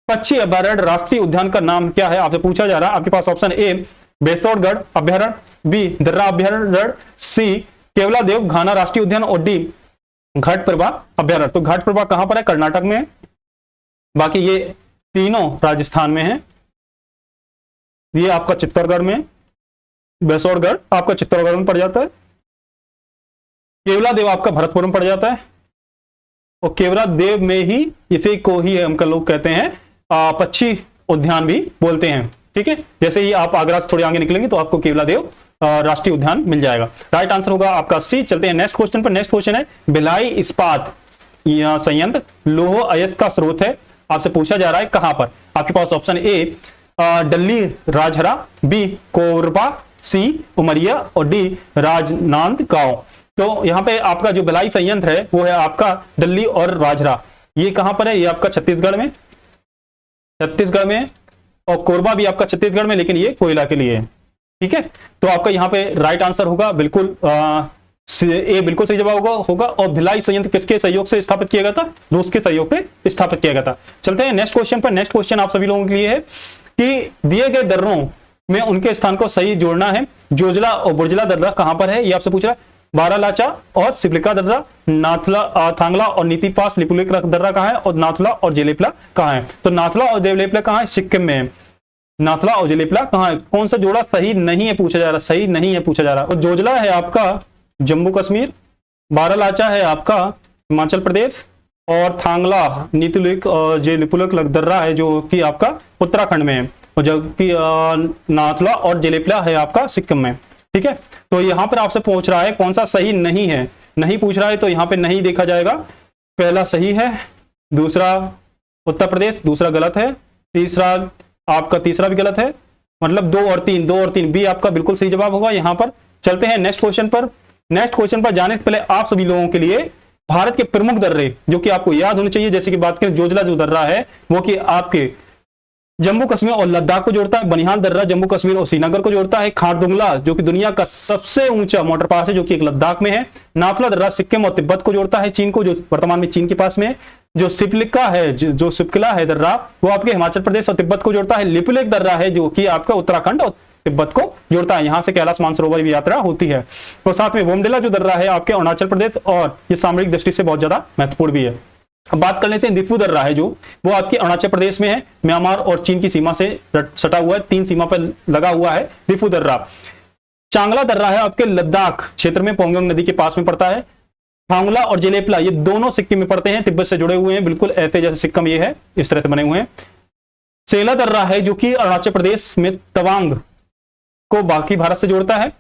Speaker 1: पक्षी अभयारण्य राष्ट्रीय उद्यान का नाम क्या है? आपसे पूछा जा रहा है। आपके पास ऑप्शन ए बेसोरगढ़ अभयारण्य, बी दर्रा अभयारण्य, सी केवलादेव घाना राष्ट्रीय उद्यान और डी घाटप्रभा अभयारण्य। तो घाटप्रभा कहां पर है? कर्नाटक में है। बाकी ये तीनों राजस्थान में है। ये आपका चित्तौड़गढ़ में, बेसोरगढ़ आपका चित्तौड़गढ़ में पड़ जाता है, केवलादेव आपका भरतपुर में पड़ जाता है, और केवलादेव में ही इसी को ही हम लोग कहते हैं पक्षी उद्यान भी बोलते हैं। ठीक है, जैसे ही आप आगरा से थोड़े आगे निकलेंगे तो आपको केवलादेव राष्ट्रीय उद्यान मिल जाएगा। राइट आंसर होगा आपका सी। चलते हैं नेक्स्ट क्वेश्चन पर। नेक्स्ट क्वेश्चन है भिलाई इस्पात संयंत्र लौह अयस्क का स्रोत है। आपसे पूछा जा रहा है कहां पर? आपके पास option A Dalli Rajhara, B Korba, C Umaria और डी राजनांदगांव। तो यहाँ पे आपका जो भिलाई संयंत्र है वो है आपका डल्ली और राजहरा। ये कहां पर है? ये आपका छत्तीसगढ़ में है, और कोरबा भी आपका छत्तीसगढ़ में, लेकिन ये कोयला के लिए है। ठीक है, तो आपका यहाँ पे राइट आंसर होगा बिल्कुल ए, बिल्कुल सही जवाब होगा। और भिलाई संयंत्र किसके सहयोग से स्थापित किया गया था? रूस के सहयोग से स्थापित किया गया था। चलते हैं नेक्स्ट क्वेश्चन पर। नेक्स्ट क्वेश्चन आप सभी लोगों के लिए है कि दिए गए दर्रों में उनके स्थान को सही जोड़ना है। जोजला और बुर्जला दर्रा कहां पर है? ये आपसे पूछ रहा है। बारालाचा और सिबलिका दर्रा, नाथला थांगला और नीति पास लिपुलेख दर्रा कहां है, और नाथला और जेलेपला कहां है? तो नाथला और जेलेपला कहां है? सिक्किम में है। नाथला और जेलेपला कहां है? कौन सा जोड़ा सही नहीं है पूछा जा रहा, सही नहीं है पूछा जा रहा। और जोजला है आपका जम्मू कश्मीर, बारालाचा है आपका हिमाचल प्रदेश, और थांगला नीतिलेख जो लिपुलेख दर्रा है जो कि आपका उत्तराखंड में है, और जबकि नाथला और जेलेपला है आपका सिक्किम में। ठीक है, तो यहां पर आपसे पूछ रहा है कौन सा सही नहीं है, नहीं पूछ रहा है तो यहां पे नहीं देखा जाएगा। पहला सही है, दूसरा उत्तर प्रदेश, दूसरा गलत है, तीसरा भी गलत है, मतलब 2 और 3 बी आपका बिल्कुल सही जवाब होगा यहां पर। चलते हैं नेक्स्ट क्वेश्चन पर। नेक्स्ट क्वेश्चन पर जाने से पहले आप सभी लोगों के लिए भारत के प्रमुख दर्रे जो कि आपको याद होने चाहिए, जैसे कि बात करें जोजला जो दर्रा है वो कि आपके जम्मू कश्मीर और लद्दाख को जोड़ता है। बनिहाल दर्रा जम्मू कश्मीर और श्रीनगर को जोड़ता है। खारदुंगला जो कि दुनिया का सबसे ऊंचा वाटर पास है जो कि एक लद्दाख में है। नाथला दर्रा सिक्किम और तिब्बत को जोड़ता है, चीन को, जो वर्तमान में चीन के पास में है। जो सिपलिका है, जो सिपकिला है दर्रा, वो आपके हिमाचल प्रदेश और तिब्बत को जोड़ता है। लिपुलेख दर्रा है जो कि आपका उत्तराखंड और तिब्बत को जोड़ता है, यहां से कैलाश मानसरोवर की यात्रा होती है। और साथ में बोमडिला जो दर्रा है आपके अरुणाचल प्रदेश, और ये सामरिक दृष्टि से बहुत ज्यादा महत्वपूर्ण भी है। अब बात कर लेते हैं दिफू दर्रा है जो वो आपके अरुणाचल प्रदेश में है, म्यांमार और चीन की सीमा से सटा हुआ है, 3 सीमा पर लगा हुआ है दिफू दर्रा। चांगला दर्रा है आपके लद्दाख क्षेत्र में पोंगोंग नदी के पास में पड़ता है। फांगला और जेलेपला ये दोनों सिक्किम में पड़ते हैं, तिब्बत से जुड़े हुए हैं, बिल्कुल ऐसे जैसे सिक्किम ये है इस तरह से बने हुए हैं। सेला दर्रा है जो कि अरुणाचल प्रदेश में तवांग को बाकी भारत से जोड़ता है।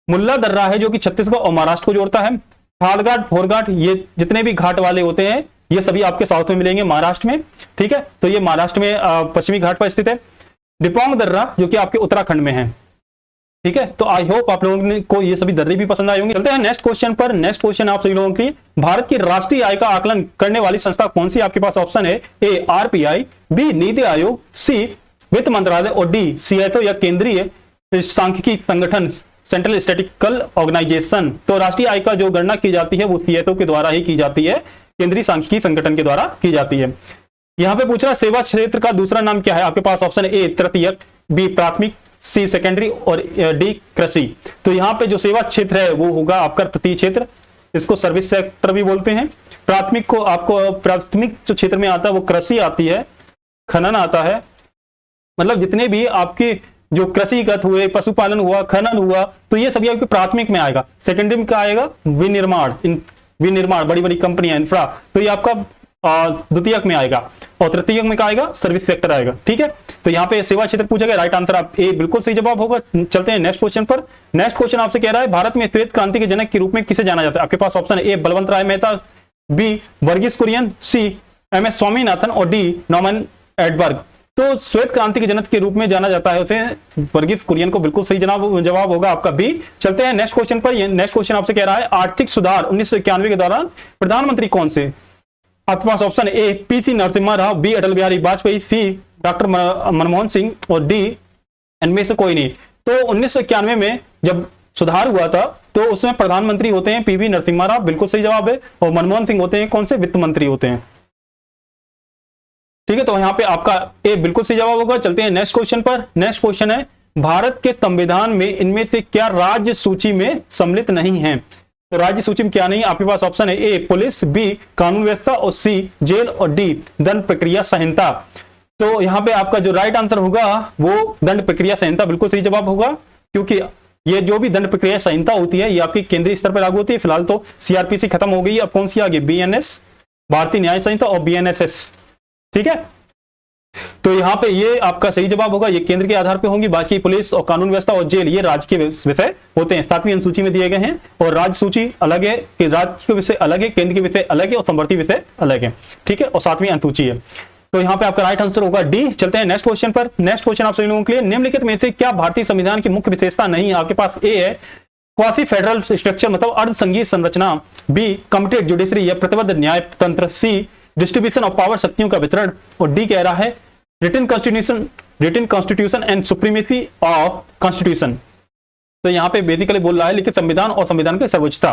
Speaker 1: मुल्ला दर्रा है जो कि छत्तीसगढ़ और महाराष्ट्र को जोड़ता है। फालघाट, फोरघाट, ये जितने भी घाट वाले होते हैं ये सभी आपके साउथ में मिलेंगे, महाराष्ट्र में, ठीक है। तो ये महाराष्ट्र में पश्चिमी घाट पर स्थित है। डिपोंग दर्रा जो कि आपके उत्तराखंड में है, ठीक है। तो आई होप आप लोगों को ये सभी दर्रे भी पसंद आए होंगे। चलते हैं नेक्स्ट क्वेश्चन पर। नेक्स्ट क्वेश्चन आप सभी लोगों के लिए, भारत की राष्ट्रीय आय का आकलन करने वाली संस्था कौन सी? आपके पास ऑप्शन है ए आरपीआई, बी नीति आयोग, सी वित्त मंत्रालय और डी सीएसओ या केंद्रीय सांख्यिकी संगठन, सेंट्रल स्टैटिस्टिकल ऑर्गेनाइजेशन। तो राष्ट्रीय आय का जो गणना की जाती है वो सीएसओ के द्वारा ही की जाती है, केंद्रीय सांख्यिकी संगठन के द्वारा की जाती है। यहां पे पूछ रहा है सेवा क्षेत्र का दूसरा नाम क्या है? आपके पास ऑप्शन ए तृतीयक, बी प्राथमिक, सी सेकेंडरी और डी कृषि। तो यहाँ पे जो सेवा क्षेत्र है वो होगा आपका तृतीय क्षेत्र, इसको सर्विस सेक्टर भी बोलते हैं। प्राथमिक को आपको प्राथमिक जो क्षेत्र में आता है वो कृषि आती है, खनन आता है, मतलब जितने भी आपके जो कृषिगत हुए, पशुपालन हुआ, खनन हुआ, तो ये सभी आपके प्राथमिक में आएगा। सेकेंडरी में क्या आएगा? विनिर्माण, विनिर्माण, बड़ी बड़ी कंपनियां, इंफ्रा, तो ये आपका द्वितीयक में आएगा। और तृतीयक में क्या आएगा? सर्विस सेक्टर आएगा, ठीक है। तो यहाँ पे सेवा क्षेत्र पूछा गया, राइट आंसर आप ए बिल्कुल सही जवाब होगा। चलते हैं नेक्स्ट क्वेश्चन पर। नेक्स्ट क्वेश्चन आपसे कह रहा है भारत में श्वेत क्रांति के जनक के रूप में किसे जाना जाता है? आपके पास option A Balwant Rai Mehta, B Verghese Kurien, C MS. Swaminathan और डी नॉर्मन एडबर्ग। तो श्वेत क्रांति के जनक के रूप में जाना जाता है उसे वर्गीस कुरियन को, बिल्कुल सही जवाब होगा आपका बी। चलते हैं नेक्स्ट क्वेश्चन पर। नेक्स्ट क्वेश्चन आपसे कह रहा है आर्थिक सुधार 1991 के दौरान प्रधानमंत्री कौन से? आपके पास option A PC Narasimha Rao, B Atal Bihari Vajpayee, C doctor Manmohan Singh और डी इनमें से कोई नहीं। तो 1991 में जब सुधार हुआ था तो उसमें प्रधानमंत्री होते हैं पीवी नरसिम्हा राव, बिल्कुल सही जवाब है। और मनमोहन सिंह होते हैं कौन से? वित्त मंत्री होते हैं, ठीक है। तो यहाँ पे आपका ए बिल्कुल सही जवाब होगा। चलते हैं नेक्स्ट क्वेश्चन पर। नेक्स्ट क्वेश्चन है भारत के संविधान में इनमें से क्या राज्य सूची में सम्मिलित नहीं है? तो राज्य सूची में क्या नहीं? आपके पास ऑप्शन है ए पुलिस, बी कानून व्यवस्था और सी जेल और डी दंड प्रक्रिया संहिता। तो यहाँ पे आपका जो राइट आंसर होगा वो दंड प्रक्रिया संहिता बिल्कुल सही जवाब होगा, क्योंकि ये जो भी दंड प्रक्रिया संहिता होती है ये आपकी केंद्रीय स्तर पर लागू होती है। फिलहाल तो सीआरपीसी खत्म हो गई, अब कौन सी आ गई? बीएनएस, भारतीय न्याय संहिता और बीएनएसएस, ठीक है। तो यहाँ पे ये आपका सही जवाब होगा, ये केंद्र के आधार पे होंगी। बाकी पुलिस और कानून व्यवस्था और जेल ये राज्य के विषय होते हैं, 7वीं अनुसूची में दिए गए हैं। और राज्य सूची अलग है, कि राज्य के विषय अलग है, केंद्र के विषय अलग है और समवर्ती विषय अलग है, ठीक है। और 7वीं अनुसूची है, तो यहाँ पे आपका राइट आंसर होगा डी। चलते हैं नेक्स्ट क्वेश्चन पर। नेक्स्ट क्वेश्चन आप सभी लोगों के लिए, निम्नलिखित में से क्या भारतीय संविधान की मुख्य विशेषता नहीं है? आपके पास ए है क्वासी फेडरल स्ट्रक्चर मतलब अर्ध संघीय संरचना, बी कमिटेड जुडिशरी या प्रतिबद्ध न्याय तंत्र, सी डिस्ट्रीब्यूशन ऑफ पावर शक्तियों का वितरण और डी कह रहा है written constitution and supremacy of constitution. तो यहाँ पे बेसिकली बोल रहा है लिखित संविधान और संविधान की सर्वोच्चता।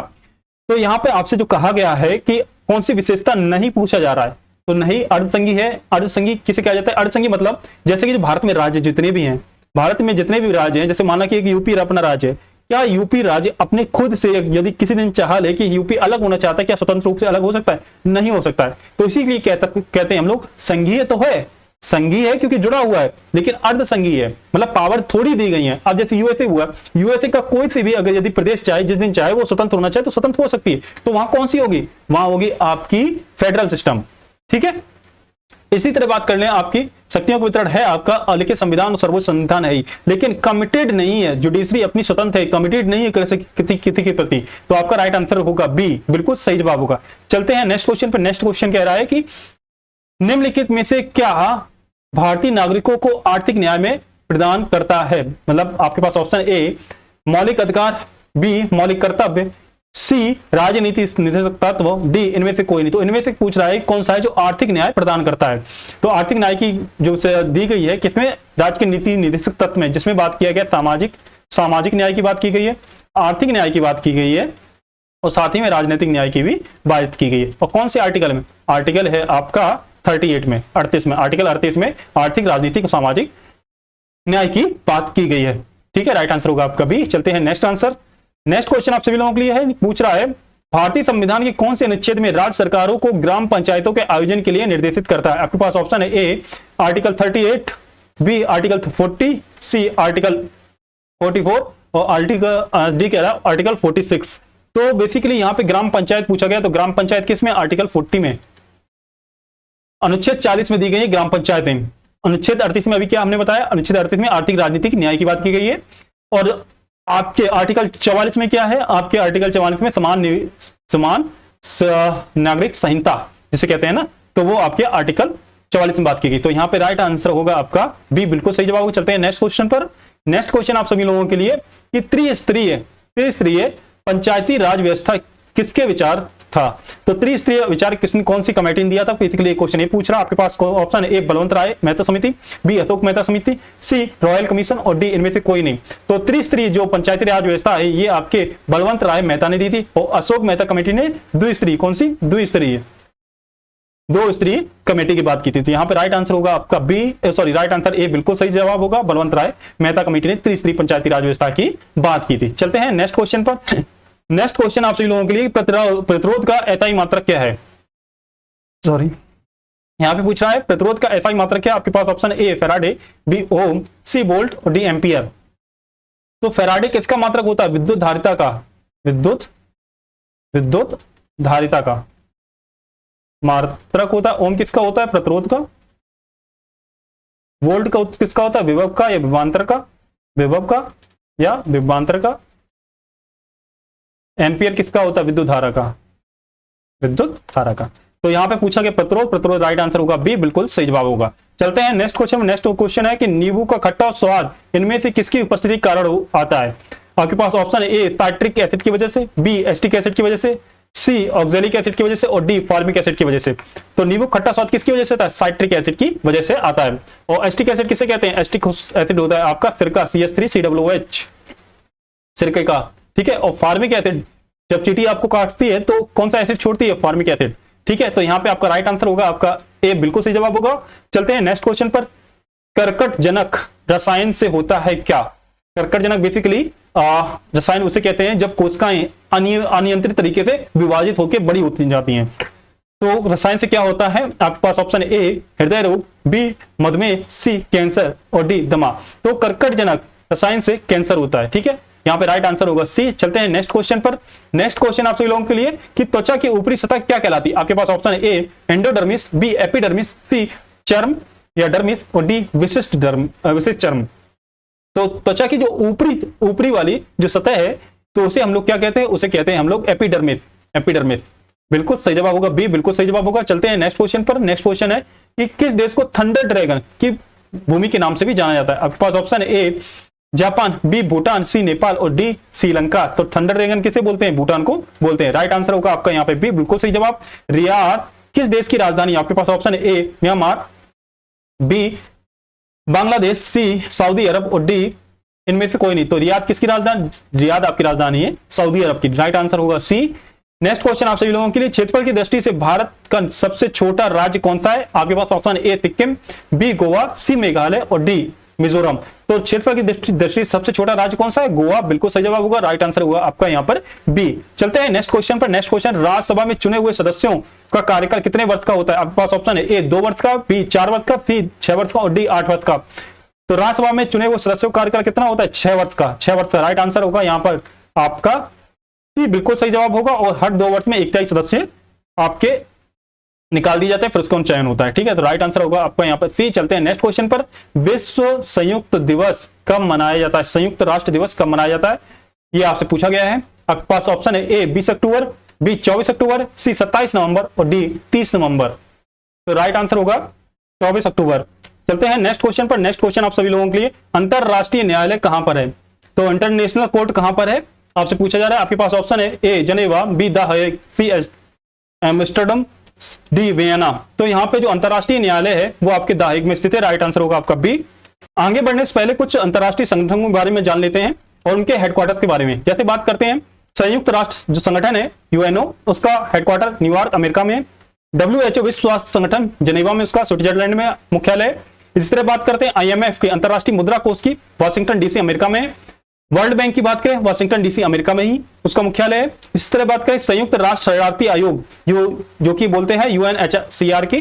Speaker 1: तो यहाँ पे आपसे जो कहा गया है कि कौन सी विशेषता नहीं पूछा जा रहा है, तो नहीं अर्धसंघी है। अर्धसंघी किसे कहा जाता है? अर्धसंघी मतलब जैसे कि जो भारत में राज्य जितने भी हैं, भारत में जितने भी राज्य हैं, जैसे माना कि एक यूपी अपना राज्य है, क्या यूपी राज्य अपने खुद से यदि किसी दिन चाह ले कि यूपी अलग होना चाहता है, क्या स्वतंत्र रूप से अलग हो सकता है? नहीं हो सकता है। तो इसीलिए कहते हैं हम लोग संघीय तो है, संघीय है क्योंकि जुड़ा हुआ है, लेकिन अर्धसंघीय है, मतलब पावर थोड़ी दी गई है। अब जैसे यूएसए हुआ, यूएसए का कोई से भी अगर यदि प्रदेश चाहे, जिस दिन चाहे वो स्वतंत्र होना चाहे तो स्वतंत्र हो सकती है। तो वहां कौन सी होगी? वहां होगी आपकी फेडरल सिस्टम, ठीक है। इसी तरह बात कर लें, आपकी शक्तियों का वितरण है आपका लिखित संविधान और सर्वोच्च संविधान है ही, लेकिन कमिटेड नहीं है। जुडिशरी अपनी स्वतंत्र है, कमिटेड नहीं है किसी के प्रति। तो आपका राइट आंसर होगा बी, बिल्कुल सही जवाब होगा। चलते हैं नेक्स्ट क्वेश्चन पर। नेक्स्ट क्वेश्चन कह रहा है कि निम्नलिखित में से क्या भारतीय नागरिकों को आर्थिक न्याय में प्रदान करता है? मतलब आपके पास ऑप्शन ए मौलिक अधिकार, बी मौलिक कर्तव्य, सी राजनीति निषेधक तत्व, डी इनमें से कोई नहीं। तो इनमें से पूछ रहा है कौन सा है जो आर्थिक न्याय प्रदान करता है। तो आर्थिक न्याय की जो दी गई है किसमें? राज्य के नीति निदेशक तत्व में, जिसमें बात किया गया सामाजिक न्याय की बात की गई है, आर्थिक न्याय की बात की गई है और साथ ही में राजनीतिक न्याय की भी बात की गई है। और कौन से आर्टिकल में? आर्टिकल है आपका 38 में, 38 में, आर्टिकल 38 में आर्थिक, राजनीतिक और सामाजिक न्याय की बात की गई है। ठीक है, राइट आंसर होगा आपका बी। चलते हैं नेक्स्ट आंसर। नेक्स्ट क्वेश्चन आप सभी लोगों के लिए है, पूछ रहा है भारतीय संविधान के कौन से अनुच्छेद में राज्य सरकारों को ग्राम पंचायतों के आयोजन के लिए निर्देशित करता है? आपके पास ऑप्शन है A article 38, B article 40, C article 44 और आर्टिकल डी कह रहा है आर्टिकल 46। तो बेसिकली यहां पे ग्राम पंचायत पूछा गया, तो ग्राम पंचायत किस में? आर्टिकल 40 में। अनुच्छेद 40 में दी गई है ग्राम पंचायतें। अनुच्छेद 38 में अभी क्या हमने बताया? अनुच्छेद 38 में आर्थिक राजनीतिक न्याय की बात की गई है। और आपके आर्टिकल 44 में क्या है? आपके आर्टिकल 44 में समान नागरिक संहिता जिसे कहते हैं ना, तो वो आपके आर्टिकल 44 में बात की गई। तो यहाँ पे राइट आंसर होगा आपका बी, बिल्कुल सही जवाब। चलते हैं नेक्स्ट क्वेश्चन पर। नेक्स्ट क्वेश्चन आप सभी लोगों के लिए कि त्रिस्तरीय पंचायती राज व्यवस्था किसके विचार था? तो त्रिस्तरीय विचार किसने, कौन सी कमेटी ने दिया था? बेसिकली क्वेश्चन ये पूछ रहा है। आपके पास ऑप्शन ए बलवंत राय मेहता समिति, बी अशोक मेहता समिति, सी रॉयल कमीशन और डी इनमें से कोई नहीं। तो त्रिस्तरीय जो पंचायती राज व्यवस्था है ये आपके बलवंत राय मेहता ने दी थी और अशोक मेहता कमेटी ने द्विस्तरीय, कौन सी? द्विस्तरीय, दो स्तरीय कमेटी की बात की थी। तो यहाँ पे राइट आंसर होगा आपका B, sorry right answer A बिल्कुल सही जवाब होगा। बलवंत राय मेहता कमेटी ने त्रिस्तरीय पंचायती राज व्यवस्था की बात की थी। चलते हैं नेक्स्ट क्वेश्चन पर। नेक्स्ट क्वेश्चन आप सभी लोगों के लिए प्रतिरोध का एसआई मात्रक क्या है? सॉरी, यहाँ पे पूछ रहा है प्रतिरोध का एसआई मात्रक क्या? आपके पास option A Faraday, B ohm, C volt और डी एम्पियर। तो फैराडे किसका मात्रक होता है? विद्युत धारिता का, विद्युत धारिता का मात्रक होता है। ओम किसका होता है? प्रतिरोध का। वोल्ट का किसका होता है? विभव का या विभवांतर का, विभव का या विभवांतर का। एम्पियर किसका होता है? विद्युत धारा का, विद्युत धारा का। तो यहां पे पूछा गया प्रतिरोध राइट आंसर होगा बी, बिल्कुल सही जवाब होगा। चलते हैं नेक्स्ट क्वेश्चन में। नेक्स्ट क्वेश्चन है कि नींबू का खट्टा स्वाद इनमें से किसकी उपस्थिति के कारण आता है? आपके पास ऑप्शन है ए साइट्रिक एसिड की वजह से, बी एसिटिक एसिड की वजह से, सी ऑक्सैलिक एसिड की वजह से और डी फॉर्मिक एसिड की वजह से। तो नींबू खट्टा स्वाद किसकी वजह से आता है? साइट्रिक एसिड की वजह से आता है। और एसिटिक एसिड किसे कहते हैं? एसिटिक एसिड होता है आपका सिरका, CH3COOH, सिरके का। ठीक है, और फॉर्मिक एसिड जब चींटी आपको काटती है तो कौन सा एसिड छोड़ती है? Formic acid. ठीक है, तो यहाँ पे आपका राइट आंसर होगा आपका ए, बिल्कुल सही जवाब होगा। चलते हैं नेक्स्ट क्वेश्चन पर। कर्कटजनक रसायन से होता है क्या? कर्कटजनक बेसिकली रसायन उसे कहते हैं जब कोशिकाएं अनियंत्रित तरीके से विभाजित होकर बड़ी होती जाती हैं। तो रसायन से क्या होता है? आपके पास ऑप्शन ए हृदय रोग, बी मधुमेह, सी कैंसर और डी दमा। तो कर्कटजनक रसायन से कैंसर होता है। ठीक है, यहाँ पे राइट आंसर होगा सी। चलते हैं नेक्स्ट क्वेश्चन पर। नेक्स्ट क्वेश्चन आप सभी लोगों के लिए कि त्वचा की ऊपरी सतह क्या कहलाती है? आपके पास ऑप्शन है ए एंडोडर्मिस, बी एपिडर्मिस, सी चर्म या डर्मिस और डी विशिष्ट चर्म। तो त्वचा की जो ऊपरी वाली जो सतह है तो उसे हम लोग क्या कहते हैं? उसे कहते हैं हम लोग एपिडर्मिस। एपिडर्मिस बिल्कुल सही जवाब होगा बी, बिल्कुल सही जवाब होगा। चलते हैं नेक्स्ट क्वेश्चन पर। नेक्स्ट क्वेश्चन है कि किस देश को थंडर ड्रैगन की भूमि के नाम से भी जाना जाता है? आपके पास ऑप्शन है ए जापान, बी भूटान, सी नेपाल और डी श्रीलंका। तो थंडर ड्रैगन किसे बोलते हैं? भूटान को बोलते हैं। राइट आंसर होगा आपका यहाँ पे बी, बिल्कुल सही जवाब। रियाद किस देश की राजधानी? आपके पास ऑप्शन है A Myanmar, B Bangladesh, C Saudi Arabia और डी इनमें से कोई नहीं। तो रियाद किसकी राजधानी? रियाद आपकी राजधानी है सऊदी अरब की। राइट आंसर होगा सी। नेक्स्ट क्वेश्चन आप सभी लोगों के लिए क्षेत्रफल की दृष्टि से भारत का सबसे छोटा राज्य कौन सा है? आपके पास option A Sikkim, B Goa, C Meghalaya और डी मिजोरम। तो क्षेत्रफल की दृष्टि सबसे छोटा राज्य कौन सा है? गोवा, बिल्कुल सही जवाब होगा। राइट आंसर होगा आपका यहाँ पर बी। चलते हैं नेक्स्ट क्वेश्चन पर। नेक्स्ट क्वेश्चन, राज्यसभा में चुने हुए सदस्यों का कार्यकाल कितने वर्ष का होता है? आपके पास ऑप्शन है ए 2 वर्ष का, बी 4 वर्ष का, सी 6 वर्ष का और डी 8 वर्ष का। तो राज्यसभा में चुने हुए सदस्यों का कार्यकाल कितना होता है? 6 वर्ष का। 6 वर्ष का राइट आंसर होगा यहाँ पर आपका सी, बिल्कुल सही जवाब होगा। और हर 2 वर्ष में एक सदस्य आपके निकाल दिए जाते हैं, फिर उसका चयन होता है। ठीक है, तो राइट आंसर होगा आपका यहाँ पर सी। चलते हैं नेक्स्ट क्वेश्चन पर। विश्व संयुक्त दिवस कब मनाया जाता है? संयुक्त राष्ट्र दिवस कब मनाया जाता है? ये आपसे पूछा गया है। आपके पास ऑप्शन है ए 20 अक्टूबर, बी 24 अक्टूबर, सी 27 नवंबर और डी 30 नवंबर। तो राइट आंसर होगा 24 अक्टूबर। चलते हैं नेक्स्ट क्वेश्चन पर। नेक्स्ट क्वेश्चन आप सभी लोगों के लिए, अंतरराष्ट्रीय न्यायालय कहां पर है? तो इंटरनेशनल कोर्ट कहां पर है आपसे पूछा जा रहा है। आपके पास ऑप्शन है A Geneva, B the Hague, C Amsterdam, D Vienna. तो यहाँ पे जो अंतरराष्ट्रीय न्यायालय है वो आपके द हेग में स्थित है। राइट आंसर होगा आपका बी। आगे बढ़ने से पहले कुछ अंतरराष्ट्रीय संगठनों के बारे में जान लेते हैं और उनके हेडक्वार्टर्स के बारे में। जैसे बात करते हैं संयुक्त राष्ट्र जो संगठन है यूएनओ, उसका हेडक्वार्टर न्यूयॉर्क अमेरिका में है। WHO विश्व स्वास्थ्य संगठन जेनेवा में उसका स्विट्जरलैंड में मुख्यालय है। इसी तरह बात करते हैं IMF के अंतरराष्ट्रीय मुद्रा कोष की, वाशिंगटन DC अमेरिका में है। वर्ल्ड बैंक की बात करें, वाशिंगटन DC अमेरिका में ही उसका मुख्यालय है। इस तरह बात करें संयुक्त राष्ट्र शरणार्थी आयोग जो कि बोलते हैं UNHCR की,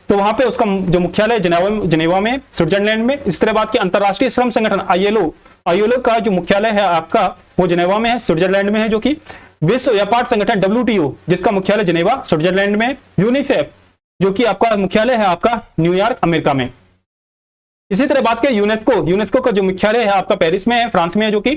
Speaker 1: तो वहां पे उसका जो मुख्यालय जेनेवा में, स्विट्जरलैंड में। इस तरह बात की अंतरराष्ट्रीय श्रम संगठन ILO का जो मुख्यालय है आपका वो जेनेवा में है, स्विट्जरलैंड में है। जो कि विश्व व्यापार संगठन WTO जिसका मुख्यालय जेनेवा स्विट्जरलैंड में। यूनिसेफ जो कि आपका मुख्यालय है आपका न्यूयॉर्क अमेरिका में। इसी तरह बात करें यूनेस्को का जो मुख्यालय है आपका पेरिस में है, फ्रांस में है। जो कि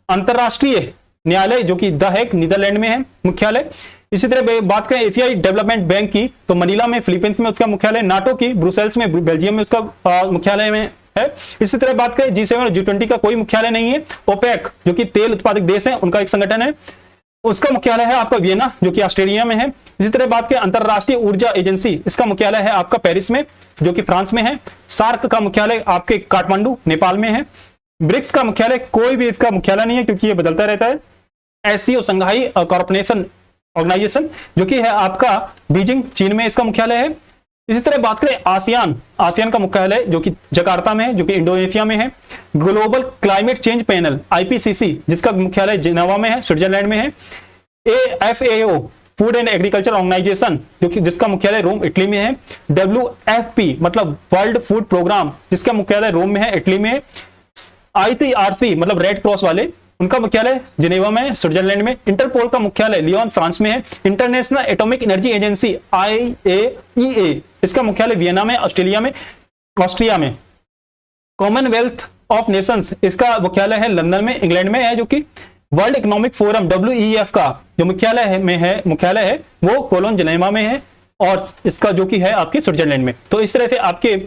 Speaker 1: अंतरराष्ट्रीय न्यायालय जो कि द हेग नीदरलैंड में है मुख्यालय। इसी तरह बात करें एशियाई डेवलपमेंट बैंक की, तो मनीला में फिलीपींस में उसका मुख्यालय। नाटो की ब्रुसेल्स में बेल्जियम में उसका मुख्यालय में है। इसी तरह बात करें G7 और G20 का कोई मुख्यालय नहीं है। ओपेक जो कि तेल उत्पादक देश है उनका एक संगठन है, उसका मुख्यालय है आपका वियना जो कि ऑस्ट्रेलिया में है। इसी तरह बात करें अंतरराष्ट्रीय ऊर्जा एजेंसी, इसका मुख्यालय है आपका पेरिस में जो कि फ्रांस में है। सार्क का मुख्यालय आपके काठमांडू नेपाल में है। ब्रिक्स का मुख्यालय कोई भी इसका मुख्यालय नहीं है क्योंकि ये बदलता रहता है। SCO संघाई कॉर्पोरेशन ऑर्गेनाइजेशन जो कि है आपका बीजिंग चीन में इसका मुख्यालय है। इसी तरह बात करें आसियान का मुख्यालय जो कि जकार्ता में है जो कि इंडोनेशिया में है। Global climate change panel IPCC जिसका मुख्यालय जेनेवा में है, स्विट्जरलैंड में है। FAO food and agriculture organization जो कि जिसका मुख्यालय रोम इटली में है। WFP मतलब वर्ल्ड फूड प्रोग्राम जिसका मुख्यालय रोम में है, इटली में है। ICRC मतलब रेड क्रॉस वाले, उनका मुख्यालय जेनेवा में, स्विट्जरलैंड में। इंटरपोल का मुख्यालय लियोन फ्रांस में है। International atomic energy agency IAEA इसका मुख्यालय वियना में, ऑस्ट्रिया में। कॉमनवेल्थ ऑफ नेशंस इसका मुख्यालय है लंदन में, इंग्लैंड में है। जो कि वर्ल्ड इकोनॉमिक फोरम WEF का जो मुख्यालय है वो कोलोन जेनेवा में है, और इसका जो कि है आपके स्विट्जरलैंड में। तो इस तरह से आपके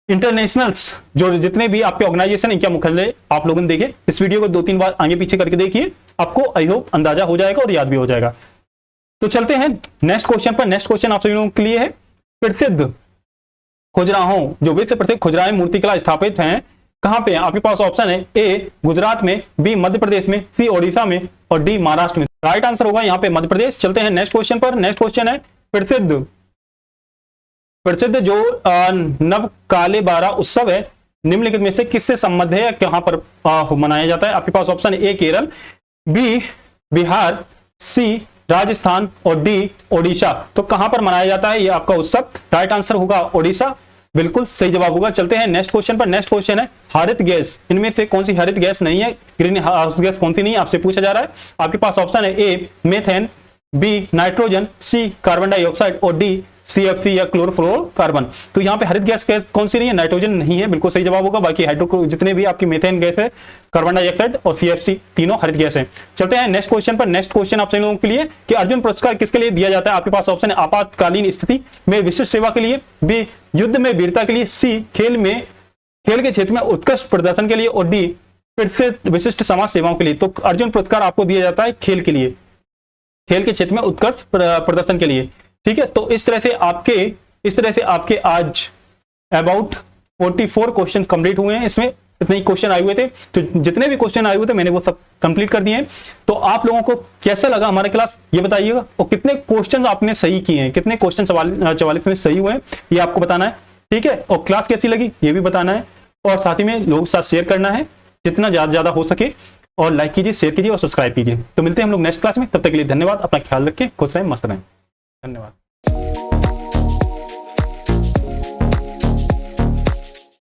Speaker 1: इंटरनेशनल्स जो जितने भी आपके ऑर्गेनाइजेशन इनका मुख्यालय आप लोगों ने देखे। इस वीडियो को 2-3 बार आगे पीछे करके देखिए, आपको आई होप अंदाजा हो जाएगा और याद भी हो जाएगा। तो चलते हैं नेक्स्ट क्वेश्चन पर। नेक्स्ट क्वेश्चन आप सभी लोगों के लिए है, प्रसिद्ध खुजराहों जो विश्व प्रसिद्ध खुजराएं मूर्तिकला स्थापित हैं कहां पे? आपके पास ऑप्शन है A गुजरात में, B मध्य प्रदेश में, C ओडिशा में और D महाराष्ट्र में। राइट आंसर होगा यहाँ पे मध्य प्रदेश। चलते हैं नेक्स्ट क्वेश्चन पर। नेक्स्ट क्वेश्चन है प्रसिद्ध जो नव काले बारा उत्सव है निम्नलिखित में से किससे संबंध है, कहां पर मनाया जाता है? आपके पास ऑप्शन है A Kerala, B Bihar, C Rajasthan और D ओडिशा। तो कहां पर मनाया जाता है ये आपका उत्सव? राइट आंसर होगा ओडिशा, बिल्कुल सही जवाब होगा। चलते हैं नेक्स्ट क्वेश्चन पर। नेक्स्ट क्वेश्चन है हरित गैस, इनमें से कौन सी हरित गैस नहीं है, ग्रीन हाउस गैस कौन सी नहीं है, आपसे पूछा जा रहा है। आपके पास ऑप्शन है A methane, B nitrogen, C carbon dioxide और D CFC या क्लोरोफ्लोरोकार्बन। तो यहाँ पे हरित गैस कौन सी नहीं है? नाइट्रोजन नहीं है, बिल्कुल सही जवाब होगा। बाकी हाइड्रो जितने भी आपकी मेथेन गैस है, कार्बन डाइऑक्साइड और CFC तीनों हरित गैस है। चलते हैं नेक्स्ट क्वेश्चन पर। नेक्स्ट क्वेश्चन आप सभी लोगों के लिए कि अर्जुन पुरस्कार किसके लिए दिया जाता है? आपके पास ऑप्शन है आपातकालीन स्थिति में विशिष्ट सेवा के लिए, B युद्ध में वीरता के लिए, C खेल के क्षेत्र में उत्कृष्ट प्रदर्शन के लिए और D फिर से विशिष्ट समाज सेवाओं के लिए। तो अर्जुन पुरस्कार आपको दिया जाता है खेल के लिए, खेल के क्षेत्र में उत्कृष्ट प्रदर्शन के लिए। ठीक है, तो इस तरह से आपके आज अबाउट 44 क्वेश्चन कंप्लीट हुए हैं। इसमें इतने ही क्वेश्चन आए हुए थे, तो जितने भी क्वेश्चन आए हुए थे मैंने वो सब कंप्लीट कर दिए हैं। तो आप लोगों को कैसा लगा हमारा क्लास ये बताइएगा, और कितने क्वेश्चन आपने सही किए हैं, कितने क्वेश्चन 44 में सही हुए हैं ये आपको बताना है। ठीक है, और क्लास कैसी लगी ये भी बताना है, और साथ ही में लोगों के साथ शेयर करना है जितना ज्यादा हो सके, और लाइक कीजिए, शेयर कीजिए और सब्सक्राइब कीजिए। तो मिलते हैं हम लोग नेक्स्ट क्लास में, तब तक के लिए धन्यवाद। अपना ख्याल रखें, खुश रहें, मस्त रहें। धन्यवाद।